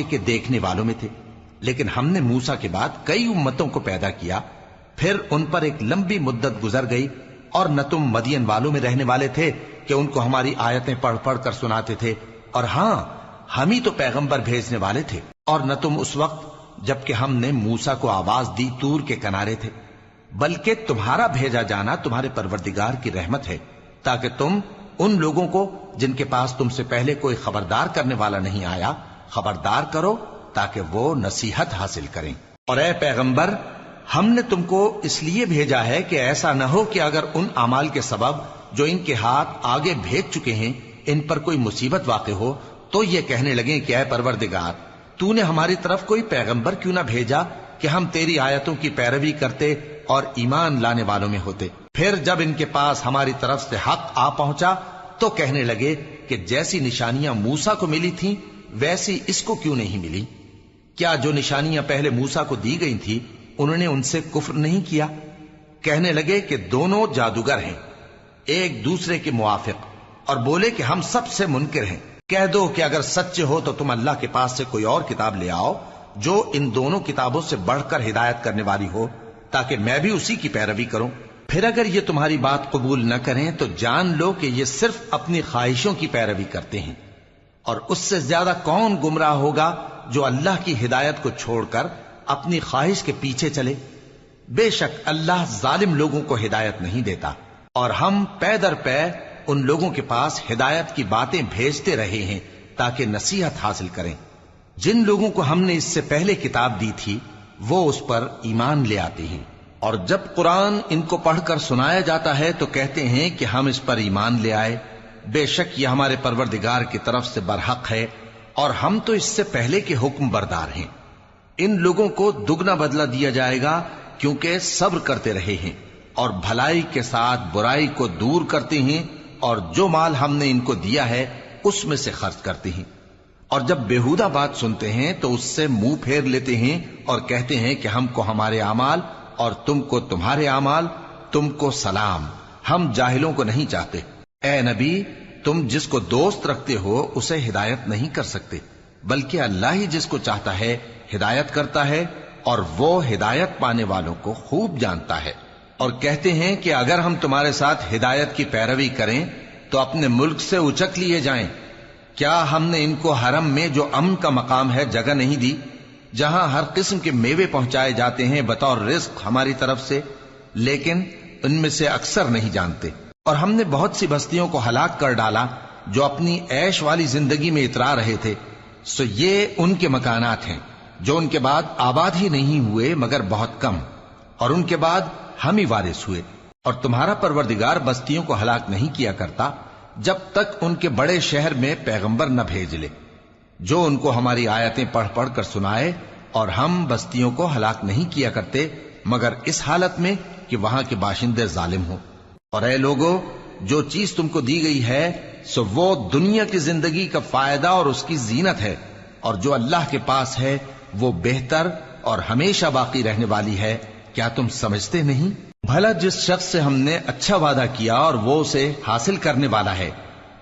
کے دیکھنے والوں میں تھے، لیکن ہم نے موسیٰ کے بعد کئی امتوں کو پیدا کیا، پھر ان پر ایک لمبی مدت گزر گئی، اور نہ تم مدین والوں میں رہنے والے تھے کہ ان کو ہماری آیتیں پڑھ پڑھ کر سناتے تھے، اور ہاں ہم ہی تو پیغمبر بھیجنے والے تھے، اور نہ تم اس وقت جبکہ ہم نے موسیٰ کو آواز دی طور کے کنارے تھے، بلکہ تمہارا بھیجا جانا تمہارے پروردگار کی رحمت ہے، تاکہ تم ان لوگوں کو جن کے پاس تم سے پہلے کوئی خبردار کرنے والا نہیں آیا خبردار کرو، تاکہ وہ نصیحت حاصل کریں۔ اور اے پیغمبر، ہم نے تم کو اس لیے بھیجا ہے کہ ایسا نہ ہو کہ اگر ان اعمال کے سبب جو ان کے ہاتھ آگے بھیج چکے ہیں ان پر کوئی مصیبت واقع ہو تو یہ کہنے لگیں کہ اے پروردگار، تو نے ہماری طرف کوئی پیغمبر کیوں نہ بھیجا کہ ہم تیری آیتوں کی پیروی کرتے اور ایمان لانے والوں میں ہوتے۔ پھر جب ان کے پاس ہماری طرف سے حق آ پہنچا تو کہنے لگے کہ جیسی نشانیاں موسیٰ کو ملی تھیں ویسی اس کو کیوں نہیں ملی؟ کیا جو نشانیاں پہلے موسیٰ کو دی گئی تھی انہوں نے ان سے کفر نہیں کیا؟ کہنے لگے کہ دونوں جادوگر ہیں ایک دوسرے کے موافق، اور بولے کہ ہم سب سے منکر ہیں۔ کہہ دو کہ اگر سچے ہو تو تم اللہ کے پاس سے کوئی اور کتاب لے آؤ جو ان دونوں کتابوں سے بڑھ کر ہدایت کرنے والی ہو، تاکہ میں بھی اسی کی پیروی کروں۔ پھر اگر یہ تمہاری بات قبول نہ کریں تو جان لو کہ یہ صرف اپنی خواہشوں کی پیروی کرتے ہیں، اور اس سے زیادہ کون گمراہ ہوگا جو اللہ کی ہدایت کو چھوڑ کر اپنی خواہش کے پیچھے چلے۔ بے شک اللہ ظالم لوگوں کو ہدایت نہیں دیتا، اور ہم پے در پے ان لوگوں کے پاس ہدایت کی باتیں بھیجتے رہے ہیں تاکہ نصیحت حاصل کریں۔ جن لوگوں کو ہم نے اس سے پہلے کتاب دی تھی وہ اس پر ایمان لے آتے ہیں، اور جب قرآن ان کو پڑھ کر سنایا جاتا ہے تو کہتے ہیں کہ ہم اس پر ایمان لے آئے، بے شک یہ ہمارے پروردگار کی طرف سے برحق ہے، اور ہم تو اس سے پہلے کے حکم بردار ہیں۔ ان لوگوں کو دگنا بدلہ دیا جائے گا کیونکہ صبر کرتے رہے ہیں اور بھلائی کے ساتھ برائی کو دور کرتے ہیں، اور جو مال ہم نے ان کو دیا ہے اس میں سے خرچ کرتے ہیں، اور جب بیہودہ بات سنتے ہیں تو اس سے منہ پھیر لیتے ہیں اور کہتے ہیں کہ ہم کو ہمارے اعمال اور تم کو تمہارے اعمال، تم کو سلام، ہم جاہلوں کو نہیں چاہتے۔ اے نبی، تم جس کو دوست رکھتے ہو اسے ہدایت نہیں کر سکتے، بلکہ اللہ ہی جس کو چاہتا ہے ہدایت کرتا ہے، اور وہ ہدایت پانے والوں کو خوب جانتا ہے۔ اور کہتے ہیں کہ اگر ہم تمہارے ساتھ ہدایت کی پیروی کریں تو اپنے ملک سے اچک لیے جائیں۔ کیا ہم نے ان کو حرم میں جو امن کا مقام ہے جگہ نہیں دی، جہاں ہر قسم کے میوے پہنچائے جاتے ہیں بطور رزق ہماری طرف سے؟ لیکن ان میں سے اکثر نہیں جانتے۔ اور ہم نے بہت سی بستیوں کو ہلاک کر ڈالا جو اپنی عیش والی زندگی میں اترا رہے تھے، سو یہ ان کے مکانات ہیں جو ان کے بعد آباد ہی نہیں ہوئے مگر بہت کم، اور ان کے بعد ہم ہی وارث ہوئے۔ اور تمہارا پروردگار بستیوں کو ہلاک نہیں کیا کرتا جب تک ان کے بڑے شہر میں پیغمبر نہ بھیج لے جو ان کو ہماری آیتیں پڑھ پڑھ کر سنائے، اور ہم بستیوں کو ہلاک نہیں کیا کرتے مگر اس حالت میں کہ وہاں کے باشندے ظالم ہوں۔ اور اے لوگو، جو چیز تم کو دی گئی ہے سو وہ دنیا کی زندگی کا فائدہ اور اس کی زینت ہے، اور جو اللہ کے پاس ہے وہ بہتر اور ہمیشہ باقی رہنے والی ہے۔ کیا تم سمجھتے نہیں؟ بھلا جس شخص سے ہم نے اچھا وعدہ کیا اور وہ اسے حاصل کرنے والا ہے،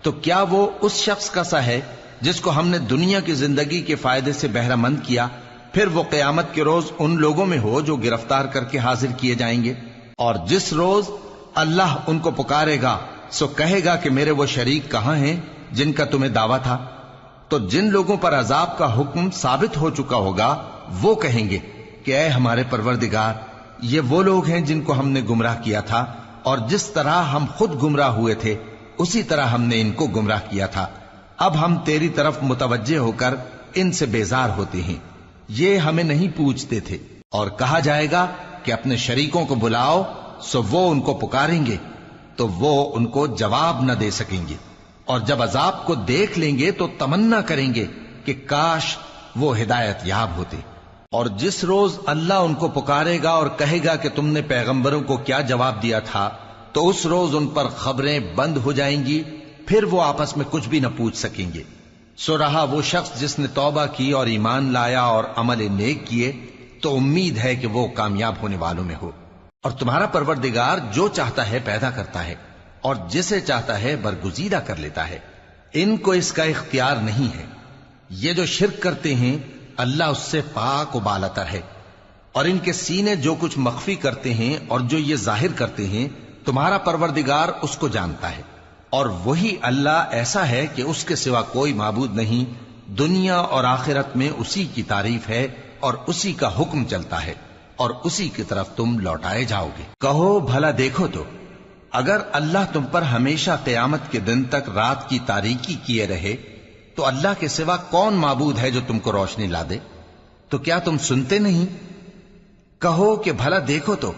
تو کیا وہ اس شخص کا سا ہے جس کو ہم نے دنیا کی زندگی کے فائدے سے بہرہ مند کیا، پھر وہ قیامت کے روز ان لوگوں میں ہو جو گرفتار کر کے حاضر کیے جائیں گے؟ اور جس روز اللہ ان کو پکارے گا سو کہے گا کہ میرے وہ شریک کہاں ہیں جن کا تمہیں دعویٰ تھا؟ تو جن لوگوں پر عذاب کا حکم ثابت ہو چکا ہوگا وہ کہیں گے کہ اے ہمارے پروردگار، یہ وہ لوگ ہیں جن کو ہم نے گمراہ کیا تھا، اور جس طرح ہم خود گمراہ ہوئے تھے اسی طرح ہم نے ان کو گمراہ کیا تھا۔ اب ہم تیری طرف متوجہ ہو کر ان سے بیزار ہوتے ہیں، یہ ہمیں نہیں پوچھتے تھے۔ اور کہا جائے گا کہ اپنے شریکوں کو بلاؤ، سو وہ ان کو پکاریں گے تو وہ ان کو جواب نہ دے سکیں گے، اور جب عذاب کو دیکھ لیں گے تو تمنا کریں گے کہ کاش وہ ہدایت یاب ہوتے۔ اور جس روز اللہ ان کو پکارے گا اور کہے گا کہ تم نے پیغمبروں کو کیا جواب دیا تھا، تو اس روز ان پر خبریں بند ہو جائیں گی، پھر وہ آپس میں کچھ بھی نہ پوچھ سکیں گے۔ سو رہا وہ شخص جس نے توبہ کی اور ایمان لایا اور عمل نیک کیے تو امید ہے کہ وہ کامیاب ہونے والوں میں ہو۔ اور تمہارا پروردگار جو چاہتا ہے پیدا کرتا ہے، اور جسے چاہتا ہے برگزیدہ کر لیتا ہے، ان کو اس کا اختیار نہیں ہے۔ یہ جو شرک کرتے ہیں اللہ اس سے پاک و بالاتر ہے، اور ان کے سینے جو کچھ مخفی کرتے ہیں اور جو یہ ظاہر کرتے ہیں تمہارا پروردگار اس کو جانتا ہے، اور وہی اللہ ایسا ہے کہ اس کے سوا کوئی معبود نہیں، دنیا اور آخرت میں اسی کی تعریف ہے اور اسی کا حکم چلتا ہے، اور اسی کی طرف تم لوٹائے جاؤ گے۔ کہو بھلا دیکھو تو اگر اللہ تم پر ہمیشہ قیامت کے دن تک رات کی تاریکی کیے رہے تو اللہ کے سوا کون معبود ہے جو تم کو روشنی لا دے؟ تو کیا تم سنتے نہیں؟ کہو کہ بھلا دیکھو تو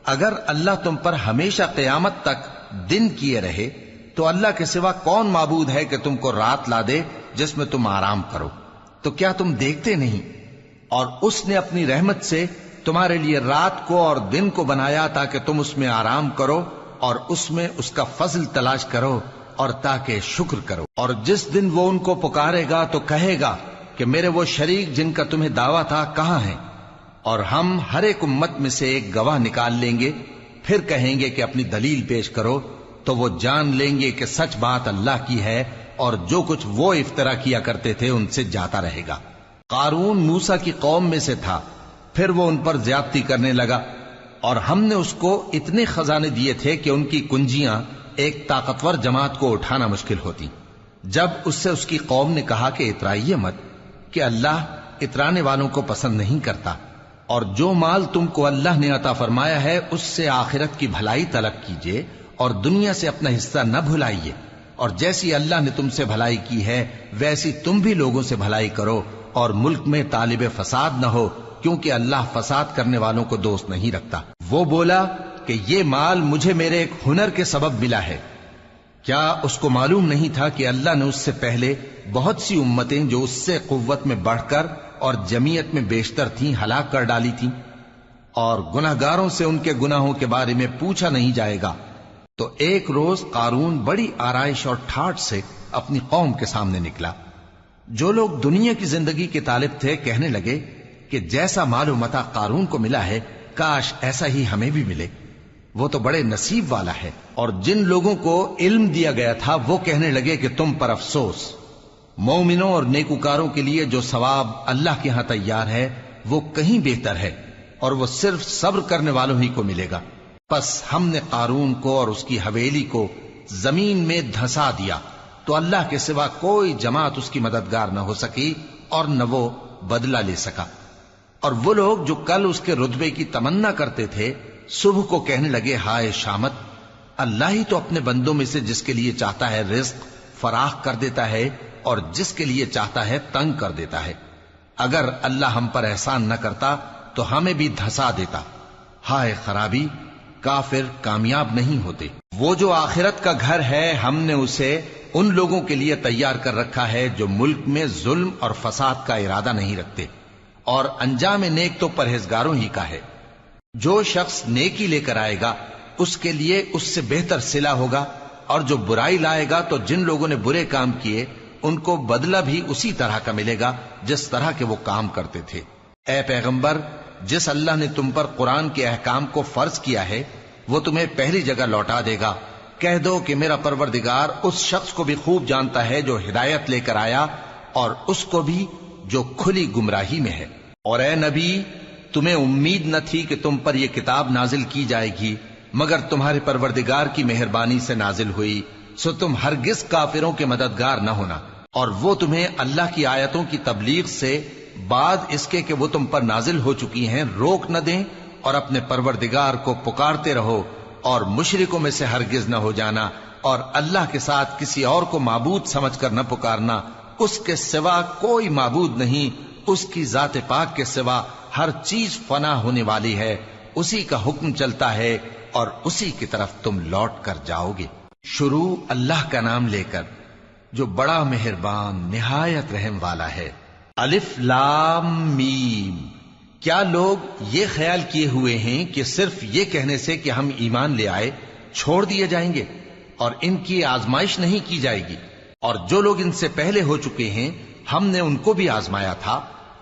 اگر اللہ تم پر ہمیشہ قیامت تک دن کیے رہے تو اللہ کے سوا کون معبود ہے کہ تم کو رات لا دے جس میں تم آرام کرو؟ تو کیا تم دیکھتے نہیں؟ اور اس نے اپنی رحمت سے تمہارے لیے رات کو اور دن کو بنایا تاکہ تم اس میں آرام کرو اور اس میں اس کا فضل تلاش کرو اور تاکہ شکر کرو۔ اور جس دن وہ ان کو پکارے گا تو کہے گا کہ میرے وہ شریک جن کا تمہیں دعویٰ تھا کہاں ہیں؟ اور ہم ہر ایک امت میں سے ایک گواہ نکال لیں گے، پھر کہیں گے کہ اپنی دلیل پیش کرو، تو وہ جان لیں گے کہ سچ بات اللہ کی ہے اور جو کچھ وہ افترا کیا کرتے تھے ان سے جاتا رہے گا۔ قارون موسیٰ کی قوم میں سے تھا، پھر وہ ان پر زیادتی کرنے لگا، اور ہم نے اس کو اتنے خزانے دیے تھے کہ ان کی کنجیاں ایک طاقتور جماعت کو اٹھانا مشکل ہوتی۔ جب اس سے اس کی قوم نے کہا کہ اترائیے مت، کہ اللہ اترانے والوں کو پسند نہیں کرتا، اور جو مال تم کو اللہ نے عطا فرمایا ہے اس سے آخرت کی بھلائی طلب کیجیے اور دنیا سے اپنا حصہ نہ بھلائیے، اور جیسی اللہ نے تم سے بھلائی کی ہے ویسی تم بھی لوگوں سے بھلائی کرو، اور ملک میں طالب فساد نہ ہو، کیونکہ اللہ فساد کرنے والوں کو دوست نہیں رکھتا۔ وہ بولا کہ یہ مال مجھے میرے ایک ہنر کے سبب ملا ہے۔ کیا اس کو معلوم نہیں تھا کہ اللہ نے اس سے پہلے بہت سی امتیں جو اس سے قوت میں بڑھ کر اور جمعیت میں بیشتر تھیں ہلاک کر ڈالی تھیں، اور گناہگاروں سے ان کے گناہوں کے بارے میں پوچھا نہیں جائے گا؟ تو ایک روز قارون بڑی آرائش اور ٹھاٹھ سے اپنی قوم کے سامنے نکلا۔ جو لوگ دنیا کی زندگی کے طالب تھے کہنے لگے کہ جیسا مال و متاع قارون کو ملا ہے کاش ایسا ہی ہمیں بھی ملے، وہ تو بڑے نصیب والا ہے۔ اور جن لوگوں کو علم دیا گیا تھا وہ کہنے لگے کہ تم پر افسوس، مومنوں اور نیکوکاروں کے لیے جو ثواب اللہ کے ہاں تیار ہے وہ کہیں بہتر ہے، اور وہ صرف صبر کرنے والوں ہی کو ملے گا۔ پس ہم نے قارون کو اور اس کی حویلی کو زمین میں دھسا دیا، تو اللہ کے سوا کوئی جماعت اس کی مددگار نہ ہو سکی اور نہ وہ بدلہ لے سکا۔ اور وہ لوگ جو کل اس کے رتبے کی تمنا کرتے تھے صبح کو کہنے لگے ہائے شامت، اللہ ہی تو اپنے بندوں میں سے جس کے لیے چاہتا ہے رزق فراخ کر دیتا ہے اور جس کے لیے چاہتا ہے تنگ کر دیتا ہے۔ اگر اللہ ہم پر احسان نہ کرتا تو ہمیں بھی دھسا دیتا۔ ہائے خرابی، کافر کامیاب نہیں ہوتے۔ وہ جو آخرت کا گھر ہے ہم نے اسے ان لوگوں کے لیے تیار کر رکھا ہے جو ملک میں ظلم اور فساد کا ارادہ نہیں رکھتے، اور انجام نیک تو پرہیزگاروں ہی کا ہے۔ جو شخص نیکی لے کر آئے گا اس کے لیے اس سے بہتر صلہ ہوگا، اور جو برائی لائے گا تو جن لوگوں نے برے کام کیے ان کو بدلہ بھی اسی طرح کا ملے گا جس طرح کے وہ کام کرتے تھے۔ اے پیغمبر، جس اللہ نے تم پر قرآن کے احکام کو فرض کیا ہے وہ تمہیں پہلی جگہ لوٹا دے گا۔ کہہ دو کہ میرا پروردگار اس شخص کو بھی خوب جانتا ہے جو ہدایت لے کر آیا، اور اس کو بھی جو کھلی گمراہی میں ہے۔ اور اے نبی، تمہیں امید نہ تھی کہ تم پر یہ کتاب نازل کی جائے گی مگر تمہارے پروردگار کی مہربانی سے نازل ہوئی، سو تم ہرگز کافروں کے مددگار نہ ہونا، اور وہ تمہیں اللہ کی آیتوں کی تبلیغ سے بعد اس کے کہ وہ تم پر نازل ہو چکی ہیں روک نہ دیں، اور اپنے پروردگار کو پکارتے رہو اور مشرکوں میں سے ہرگز نہ ہو جانا، اور اللہ کے ساتھ کسی اور کو معبود سمجھ کر نہ پکارنا، اس کے سوا کوئی معبود نہیں، اس کی ذات پاک کے سوا ہر چیز فنا ہونے والی ہے، اسی کا حکم چلتا ہے اور اسی کی طرف تم لوٹ کر جاؤ گے۔ شروع اللہ کا نام لے کر جو بڑا مہربان نہایت رحم والا ہے۔ الف لام میم۔ کیا لوگ یہ خیال کیے ہوئے ہیں کہ صرف یہ کہنے سے کہ ہم ایمان لے آئے چھوڑ دیے جائیں گے اور ان کی آزمائش نہیں کی جائے گی؟ اور جو لوگ ان سے پہلے ہو چکے ہیں ہم نے ان کو بھی آزمایا تھا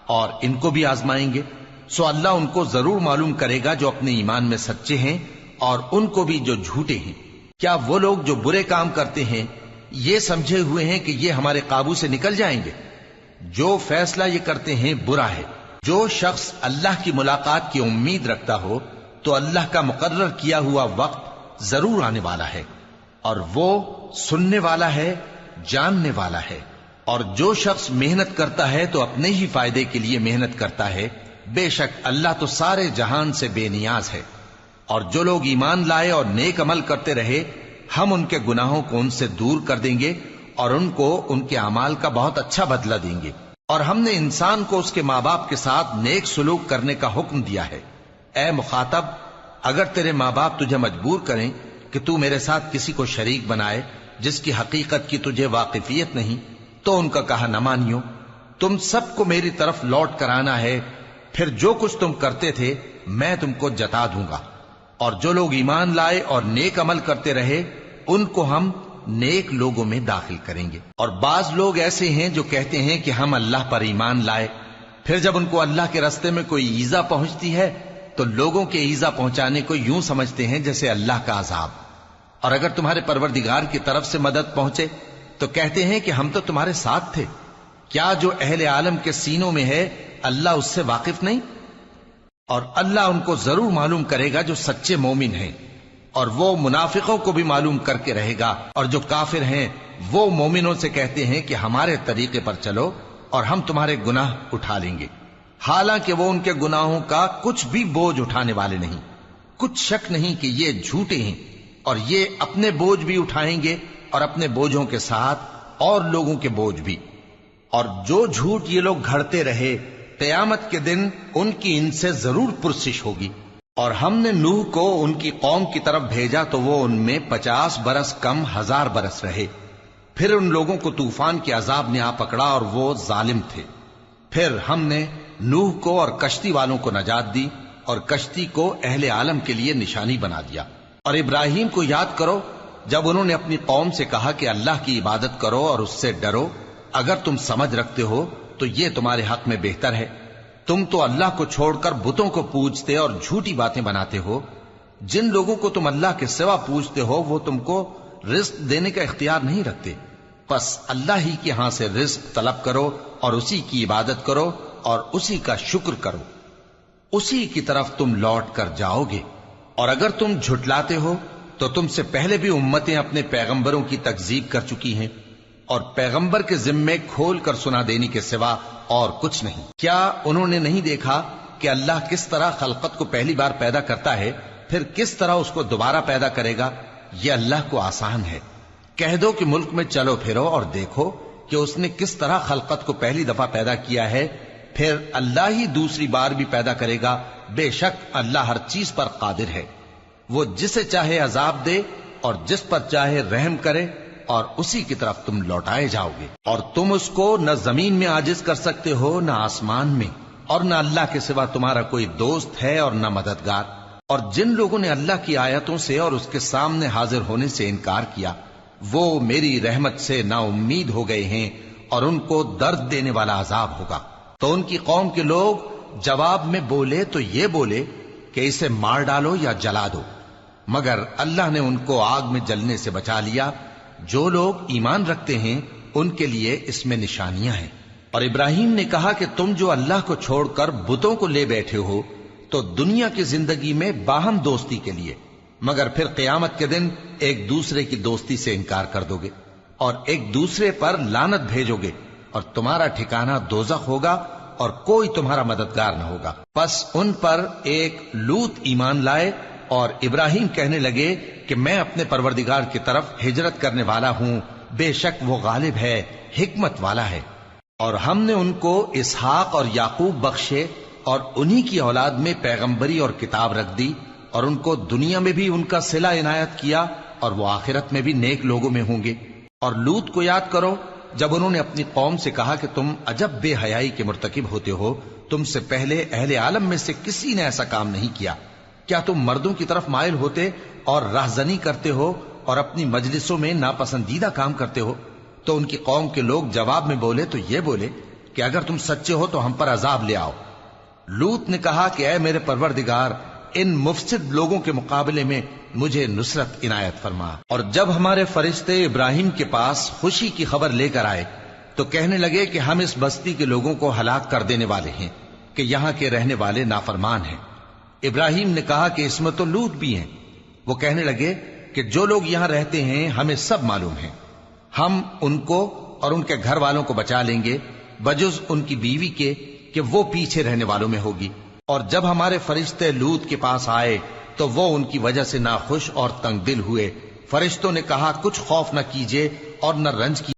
اور ان کو بھی آزمائیں گے، سو اللہ ان کو ضرور معلوم کرے گا جو اپنے ایمان میں سچے ہیں اور ان کو بھی جو جھوٹے ہیں۔ کیا وہ لوگ جو برے کام کرتے ہیں یہ سمجھے ہوئے ہیں کہ یہ ہمارے قابو سے نکل جائیں گے؟ جو فیصلہ یہ کرتے ہیں برا ہے۔ جو شخص اللہ کی ملاقات کی امید رکھتا ہو تو اللہ کا مقرر کیا ہوا وقت ضرور آنے والا ہے، اور وہ سننے والا ہے، جاننے والا ہے۔ اور جو شخص محنت کرتا ہے تو اپنے ہی فائدے کے لیے محنت کرتا ہے، بے شک اللہ تو سارے جہان سے بے نیاز ہے۔ اور جو لوگ ایمان لائے اور نیک عمل کرتے رہے، ہم ان کے گناہوں کو ان سے دور کر دیں گے اور ان کو ان کے اعمال کا بہت اچھا بدلہ دیں گے۔ اور ہم نے انسان کو اس کے ماں باپ کے ساتھ نیک سلوک کرنے کا حکم دیا ہے۔ اے مخاطب، اگر تیرے ماں باپ تجھے مجبور کریں کہ تو میرے ساتھ کسی کو شریک بنائے جس کی حقیقت کی تجھے واقفیت نہیں، تو ان کا کہا نہ مانیو۔ تم سب کو میری طرف لوٹ کر آنا ہے، پھر جو کچھ تم کرتے تھے میں تم کو جتا دوں گا۔ اور جو لوگ ایمان لائے اور نیک عمل کرتے رہے، ان کو ہم نیک لوگوں میں داخل کریں گے۔ اور بعض لوگ ایسے ہیں جو کہتے ہیں کہ ہم اللہ پر ایمان لائے، پھر جب ان کو اللہ کے راستے میں کوئی ایذا پہنچتی ہے تو لوگوں کے ایذا پہنچانے کو یوں سمجھتے ہیں جیسے اللہ کا عذاب۔ اور اگر تمہارے پروردگار کی طرف سے مدد پہنچے تو کہتے ہیں کہ ہم تو تمہارے ساتھ تھے۔ کیا جو اہل عالم کے سینوں میں ہے اللہ اس سے واقف نہیں؟ اور اللہ ان کو ضرور معلوم کرے گا جو سچے مومن ہیں، اور وہ منافقوں کو بھی معلوم کر کے رہے گا۔ اور جو کافر ہیں وہ مومنوں سے کہتے ہیں کہ ہمارے طریقے پر چلو اور ہم تمہارے گناہ اٹھا لیں گے، حالانکہ وہ ان کے گناہوں کا کچھ بھی بوجھ اٹھانے والے نہیں۔ کچھ شک نہیں کہ یہ جھوٹے ہیں، اور یہ اپنے بوجھ بھی اٹھائیں گے اور اپنے بوجھوں کے ساتھ اور لوگوں کے بوجھ بھی۔ اور جو جھوٹ یہ لوگ گھڑتے رہے، قیامت کے دن ان کی ان سے ضرور پرسش ہوگی۔ اور ہم نے نوح کو ان کی قوم کی طرف بھیجا تو وہ ان میں 50 برس کم 1000 برس رہے۔ پھر ان لوگوں کو طوفان کے عذاب نے آ پکڑا اور وہ ظالم تھے۔ پھر ہم نے نوح کو اور کشتی والوں کو نجات دی اور کشتی کو اہل عالم کے لیے نشانی بنا دیا۔ اور ابراہیم کو یاد کرو جب انہوں نے اپنی قوم سے کہا کہ اللہ کی عبادت کرو اور اس سے ڈرو، اگر تم سمجھ رکھتے ہو تو یہ تمہارے حق میں بہتر ہے۔ تم تو اللہ کو چھوڑ کر بتوں کو پوجتے اور جھوٹی باتیں بناتے ہو۔ جن لوگوں کو تم اللہ کے سوا پوجتے ہو وہ تم کو رزق دینے کا اختیار نہیں رکھتے، پس اللہ ہی کے ہاں سے رزق طلب کرو اور اسی کی عبادت کرو اور اسی کا شکر کرو، اسی کی طرف تم لوٹ کر جاؤ گے۔ اور اگر تم جھٹلاتے ہو تو تم سے پہلے بھی امتیں اپنے پیغمبروں کی تکذیب کر چکی ہیں، اور پیغمبر کے ذمے کھول کر سنا دینے کے سوا اور کچھ نہیں۔ کیا انہوں نے نہیں دیکھا کہ اللہ کس طرح خلقت کو پہلی بار پیدا کرتا ہے، پھر کس طرح اس کو دوبارہ پیدا کرے گا؟ یہ اللہ کو آسان ہے۔ کہہ دو کہ ملک میں چلو پھرو اور دیکھو کہ اس نے کس طرح خلقت کو پہلی دفعہ پیدا کیا ہے، پھر اللہ ہی دوسری بار بھی پیدا کرے گا۔ بے شک اللہ ہر چیز پر قادر ہے۔ وہ جسے چاہے عذاب دے اور جس پر چاہے رحم کرے، اور اسی کی طرف تم لوٹائے جاؤ گے۔ اور تم اس کو نہ زمین میں عاجز کر سکتے ہو نہ آسمان میں، اور نہ اللہ کے سوا تمہارا کوئی دوست ہے اور نہ مددگار۔ اور جن لوگوں نے اللہ کی آیتوں سے اور اس کے سامنے حاضر ہونے سے انکار کیا، وہ میری رحمت سے نا امید ہو گئے ہیں اور ان کو درد دینے والا عذاب ہوگا۔ تو ان کی قوم کے لوگ جواب میں بولے تو یہ بولے کہ اسے مار ڈالو یا جلا دو، مگر اللہ نے ان کو آگ میں جلنے سے بچا لیا۔ جو لوگ ایمان رکھتے ہیں ان کے لیے اس میں نشانیاں ہیں۔ اور ابراہیم نے کہا کہ تم جو اللہ کو چھوڑ کر بتوں کو لے بیٹھے ہو تو دنیا کی زندگی میں باہم دوستی کے لیے، مگر پھر قیامت کے دن ایک دوسرے کی دوستی سے انکار کر دو گے اور ایک دوسرے پر لعنت بھیجو گے، اور تمہارا ٹھکانہ دوزخ ہوگا اور کوئی تمہارا مددگار نہ ہوگا۔ پس ان پر ایک لوط ایمان لائے اور ابراہیم کہنے لگے کہ میں اپنے پروردگار کی طرف ہجرت کرنے والا ہوں، بے شک وہ غالب ہے، حکمت والا ہے۔ اور ہم نے ان کو اسحاق اور یعقوب بخشے اور انہی کی اولاد میں پیغمبری اور کتاب رکھ دی، اور ان کو دنیا میں بھی ان کا صلہ عنایت کیا اور وہ آخرت میں بھی نیک لوگوں میں ہوں گے۔ اور لوط کو یاد کرو جب انہوں نے اپنی قوم سے کہا کہ تم عجب بے حیائی کے مرتکب ہوتے ہو، تم سے پہلے اہل عالم میں سے کسی نے ایسا کام نہیں کیا۔ کیا تم مردوں کی طرف مائل ہوتے اور راہزنی کرتے ہو اور اپنی مجلسوں میں ناپسندیدہ کام کرتے ہو؟ تو ان کی قوم کے لوگ جواب میں بولے تو یہ بولے کہ اگر تم سچے ہو تو ہم پر عذاب لے آؤ۔ لوط نے کہا کہ اے میرے پروردگار، ان مفسد لوگوں کے مقابلے میں مجھے نصرت عنایت فرما۔ اور جب ہمارے فرشتے ابراہیم کے پاس خوشی کی خبر لے کر آئے تو کہنے لگے کہ ہم اس بستی کے لوگوں کو ہلاک کر دینے والے ہیں کہ یہاں کے رہنے والے نافرمان ہیں۔ ابراہیم نے کہا کہ اس میں تو لوط بھی ہیں۔ وہ کہنے لگے کہ جو لوگ یہاں رہتے ہیں ہمیں سب معلوم ہیں، ہم ان کو اور ان کے گھر والوں کو بچا لیں گے بجز ان کی بیوی کے کہ وہ پیچھے رہنے والوں میں ہوگی۔ اور جب ہمارے فرشتے لوط کے پاس آئے تو وہ ان کی وجہ سے ناخوش اور تنگ دل ہوئے۔ فرشتوں نے کہا کچھ خوف نہ کیجیے اور نہ رنج کیجیے۔